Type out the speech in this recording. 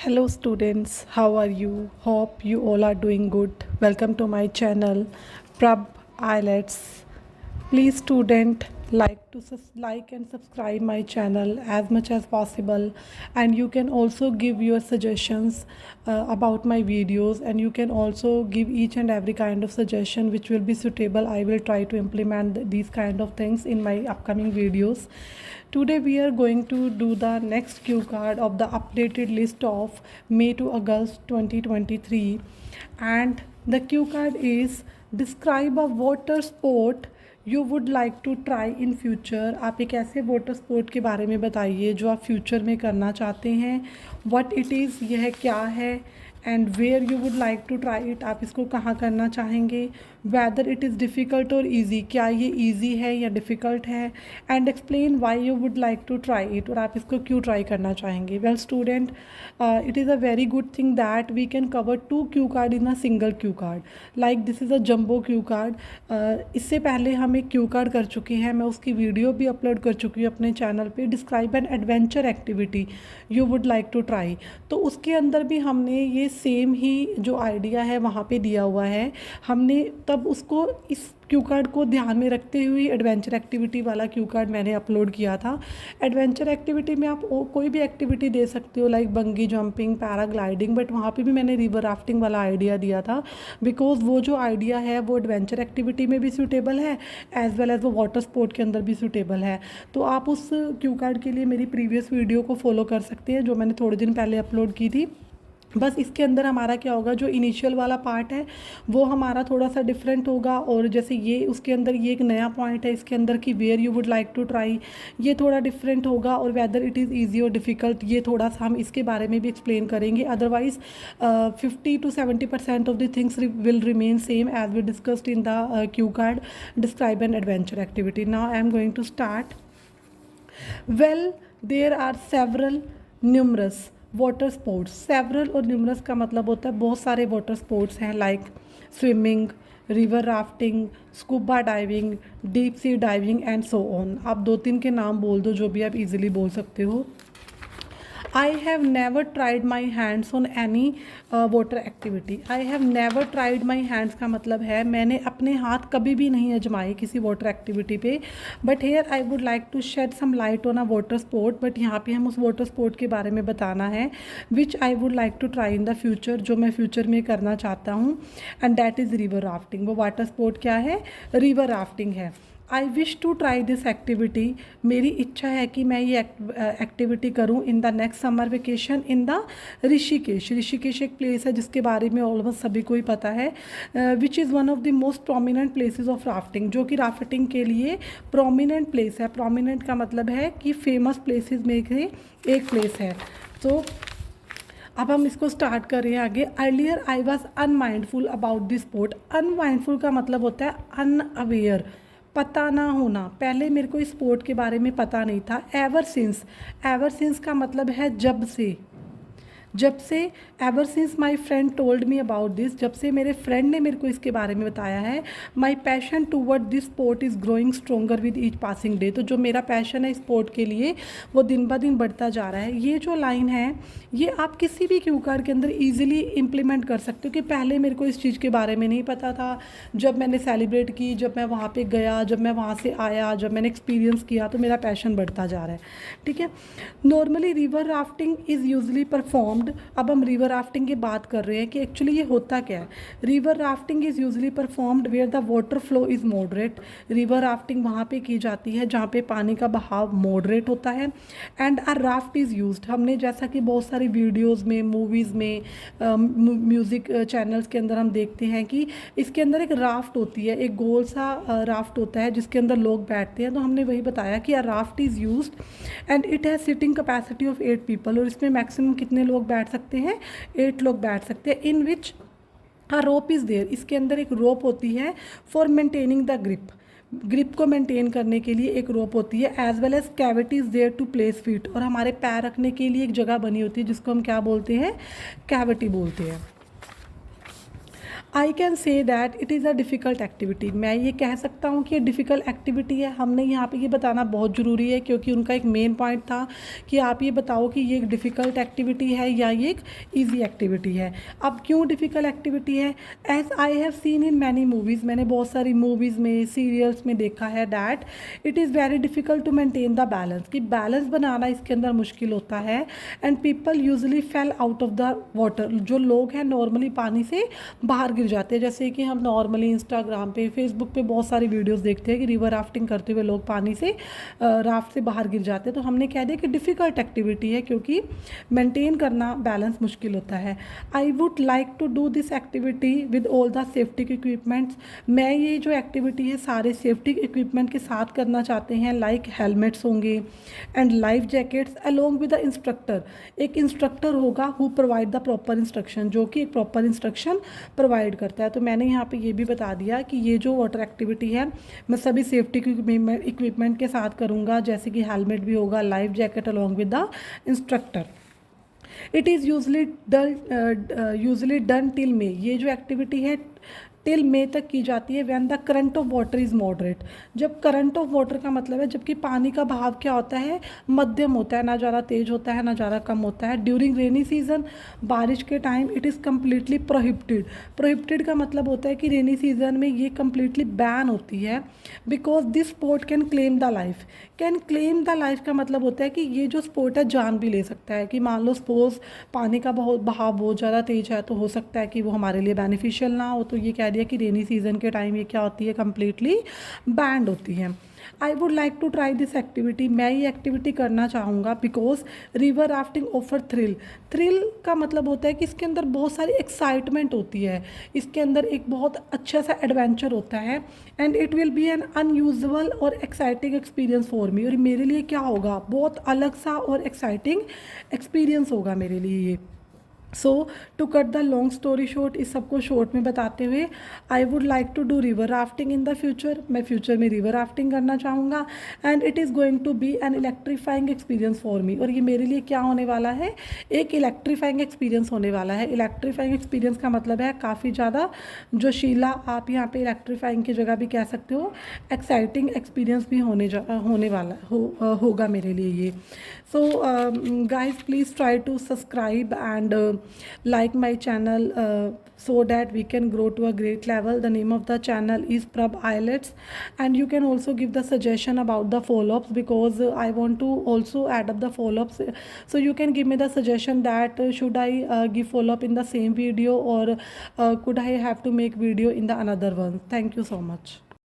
Hello students, how are you? Hope you all are doing good. Welcome to my channel Prab IELTS. Please student like and subscribe my channel as much as possible, and you can also give your suggestions about my videos, and you can also give each and every kind of suggestion which will be suitable. I will try to implement these kind of things in my upcoming videos. Today we are going to do the next cue card of the updated list of May to August 2023, and the cue card is describe a water sport you would like to try in future. आप एक ऐसे water sport के बारे में बताइए जो आप future में करना चाहते हैं। व्हाट इट इज़, यह क्या है, and where you would like to try it, आप इसको कहाँ करना चाहेंगे। वेदर इट इज़ डिफ़िकल्ट और ईजी, क्या ये ईजी है या डिफ़िकल्ट है, and explain why you would like to try it, और आप इसको क्यों ट्राई करना चाहेंगे। Well student, it is a very good thing that we can cover 2 cue card in a single cue card, like this is a jumbo Q card. इससे पहले हम एक क्यू कार्ड कर चुके हैं, मैं उसकी वीडियो भी अपलोड कर चुकी हूँ अपने चैनल पे। Describe an adventure activity you would like to try, तो उसके अंदर भी हमने ये सेम ही जो आइडिया है वहाँ पे दिया हुआ है। हमने तब उसको इस क्यू कार्ड को ध्यान में रखते हुए एडवेंचर एक्टिविटी वाला क्यू कार्ड मैंने अपलोड किया था। एडवेंचर एक्टिविटी में आप कोई भी एक्टिविटी दे सकते हो, लाइक बंगी जंपिंग, पैराग्लाइडिंग, बट वहाँ पे भी मैंने रिवर राफ्टिंग वाला आइडिया दिया था, बिकॉज वो जो आइडिया है वो एडवेंचर एक्टिविटी में भी सूटेबल है एज वेल एज वो वाटर स्पोर्ट के अंदर भी सूटेबल है। तो आप उस क्यू कार्ड के लिए मेरी प्रीवियस वीडियो को फॉलो कर सकते हैं जो मैंने थोड़े दिन पहले अपलोड की थी। बस इसके अंदर हमारा क्या होगा, जो इनिशियल वाला पार्ट है वो हमारा थोड़ा सा डिफरेंट होगा, और जैसे ये उसके अंदर ये एक नया पॉइंट है इसके अंदर कि where you would like to try, ये थोड़ा डिफरेंट होगा, और वेदर इट इज़ ईजी और डिफ़िकल्ट ये थोड़ा सा हम इसके बारे में भी एक्सप्लेन करेंगे। Otherwise 50 to 70% of the things will remain same as we discussed in the cue card describe an adventure activity. Now I am going to start. Well, there are several numerous water sports. Several और numerous का मतलब होता है बहुत सारे water sports हैं, like swimming, river rafting, scuba diving, deep sea diving and so on. आप 2-3 के नाम बोल दो जो भी आप इजीली बोल सकते हो। I have never tried my hands on any water activity. I have never tried my hands का मतलब है मैंने अपने हाथ कभी भी नहीं आजमाए किसी वाटर एक्टिविटी पे, but here I would like to shed some light on a water sport. But यहाँ पे हम उस वाटर स्पोर्ट के बारे में बताना है which I would like to try in the future, जो मैं फ्यूचर में करना चाहता हूँ, and that is river rafting. वो वाटर स्पोर्ट क्या है, रिवर राफ्टिंग है। I wish to try this activity, मेरी इच्छा है कि मैं ये एक्टिविटी करूँ in the next summer vacation in the Rishikesh. Rishikesh एक प्लेस है जिसके बारे में ऑलमोस्ट सभी को ही पता है, which is one of the most prominent places of rafting, जो कि राफ्टिंग के लिए प्रोमिनेंट प्लेस है। प्रोमिनेंट का मतलब है कि फेमस प्लेसेस में से एक प्लेस है। तो अब हम इसको स्टार्ट कर रहे हैं आगे। Earlier I was unmindful about this sport. Unmindful का मतलब होता है अनअवेयर, पता ना होना। पहले मेरे को इस स्पोर्ट के बारे में पता नहीं था। एवर सिंस का मतलब है जब से, ever since my friend told me about this, जब से मेरे फ्रेंड ने मेरे को इसके बारे में बताया है। My passion toward this sport is growing stronger with each passing day. तो जो मेरा पैशन है इस स्पोर्ट के लिए वो दिन ब दिन बढ़ता जा रहा है। ये जो लाइन है ये आप किसी भी क्यू कार्ड के अंदर ईजिली इम्प्लीमेंट कर सकते हो कि पहले मेरे को इस चीज़ के बारे में नहीं पता था, जब मैंने सेलिब्रेट की, जब मैं वहाँ पर गया, जब मैं वहाँ से आया, जब मैंने एक्सपीरियंस किया, तो मेरा पैशन बढ़ता जा रहा है। ठीक है। Normally river rafting is usually perform. अब हम रिवर राफ्टिंग की बात कर रहे हैं कि एक्चुअली ये होता क्या है। River rafting is usually performed where the water flow is moderate. River rafting वहाँ पे की जाती है जहाँ पे पानी का बहाव मॉडरेट होता है। And a raft is used, हमने जैसा कि बहुत सारी वीडियोज़ में, मूवीज़ में, म्यूज़िक चैनल्स के अंदर हम देखते हैं कि इसके अंदर एक राफ्ट होती है, एक गोल सा राफ्ट होता है जिसके अंदर लोग बैठते हैं। तो हमने वही बताया कि a raft is used and it has sitting capacity of 8 people, और इसमें मैक्सिमम कितने लोग बैठ सकते हैं, 8 लोग बैठ सकते हैं। इन विच अ रोप इज़ देयर, इसके अंदर एक रोप होती है फॉर मेंटेनिंग द ग्रिप को मेंटेन करने के लिए एक रोप होती है। As well as cavity is there to place feet, और हमारे पैर रखने के लिए एक जगह बनी होती है जिसको हम क्या बोलते हैं, कैविटी बोलते हैं। I can say that it is a difficult activity. मैं ये कह सकता हूँ कि ये डिफ़िकल्ट एक्टिविटी है। हमने यहाँ पे ये बताना बहुत ज़रूरी है क्योंकि उनका एक मेन पॉइंट था कि आप ये बताओ कि ये एक डिफ़िकल्ट एक्टिविटी है या ये एक ईजी एक्टिविटी है। अब क्यों डिफ़िकल्ट एक्टिविटी है? As I have seen in many movies, मैंने बहुत सारी मूवीज़ में, सीरियल्स में देखा है that it is very difficult to maintain the balance, कि बैलेंस बनाना इसके अंदर मुश्किल होता है। And people usually fell out of the water, जो लोग हैं नॉर्मली पानी से बाहर गिर जाते हैं। जैसे कि हम नॉर्मली इंस्टाग्राम पे, फेसबुक पे बहुत सारी वीडियोस देखते हैं कि रिवर राफ्टिंग करते हुए लोग पानी से राफ्ट से बाहर गिर जाते हैं। तो हमने कह दिया कि डिफ़िकल्ट एक्टिविटी है क्योंकि मेंटेन करना बैलेंस मुश्किल होता है। I would like to do this activity with all the safety equipments. मैं ये जो एक्टिविटी है सारे सेफ्टी इक्विपमेंट के साथ करना चाहते हैं, लाइक हेलमेट्स होंगे and life jackets along with the instructor. एक इंस्ट्रक्टर होगा who provide the proper instruction, जो कि एक प्रॉपर इंस्ट्रक्शन प्रोवाइड करता है। तो मैंने यहाँ पे ये भी बता दिया कि ये जो वाटर एक्टिविटी है मैं सभी सेफ्टी इक्विपमेंट के साथ करूँगा, जैसे कि हेलमेट भी होगा, life jacket along with the instructor. It is usually done till May. ये जो एक्टिविटी है टिल मे तक की जाती है। When the current of water is moderate, जब करंट ऑफ वाटर का मतलब है जबकि पानी का बहाव क्या होता है, मध्यम होता है, ना ज़्यादा तेज होता है ना ज़्यादा कम होता है। ड्यूरिंग रेनी सीजन, बारिश के time, it is completely prohibited. Prohibited का मतलब होता है कि रेनी सीजन में ये कम्प्लीटली बैन होती है। Because this sport can claim the life. Can claim the life का मतलब होता है कि ये जो स्पोर्ट है जान भी ले सकता है। कि मान लो सपोज पानी का बहुत बहाव बहुत ज़्यादा तेज है तो हो सकता है कि वो हमारे लिए बेनिफिशियल ना हो। तो ये कह दिया कि रेनी सीजन के टाइम ये क्या होती है, कम्प्लीटली बैंड होती है। I would like to try this activity. मैं ये एक्टिविटी करना चाहूँगा because river rafting offer thrill. Thrill का मतलब होता है कि इसके अंदर बहुत सारी एक्साइटमेंट होती है, इसके अंदर एक बहुत अच्छा सा एडवेंचर होता है। And it will be N unusual और एक्साइटिंग एक्सपीरियंस फॉर मी। और मेरे लिए क्या होगा, बहुत अलग सा और एक्साइटिंग एक्सपीरियंस होगा मेरे लिए ये। So to cut the long story short, इस सबको शॉर्ट में बताते हुए, I would like to do river rafting in the future. मैं फ्यूचर में रिवर राफ्टिंग करना चाहूँगा। And it is going to be an electrifying experience for me. और ये मेरे लिए क्या होने वाला है, एक इलेक्ट्रीफाइंग एक्सपीरियंस होने वाला है। इलेक्ट्रीफाइंग एक्सपीरियंस का मतलब है काफ़ी ज़्यादा जोशीला, आप यहाँ पे इलेक्ट्रीफाइंग की जगह भी कह सकते हो एक्साइटिंग एक्सपीरियंस भी होने वाला होगा मेरे लिए ये। So guys please try to subscribe and like my channel so that we can grow to a great level. The name of the channel is Prab Islets, and you can also give the suggestion about the follow-ups because I want to also add up the follow-ups. So you can give me the suggestion that should I give follow-up in the same video or could I have to make video in the another one. Thank you so much.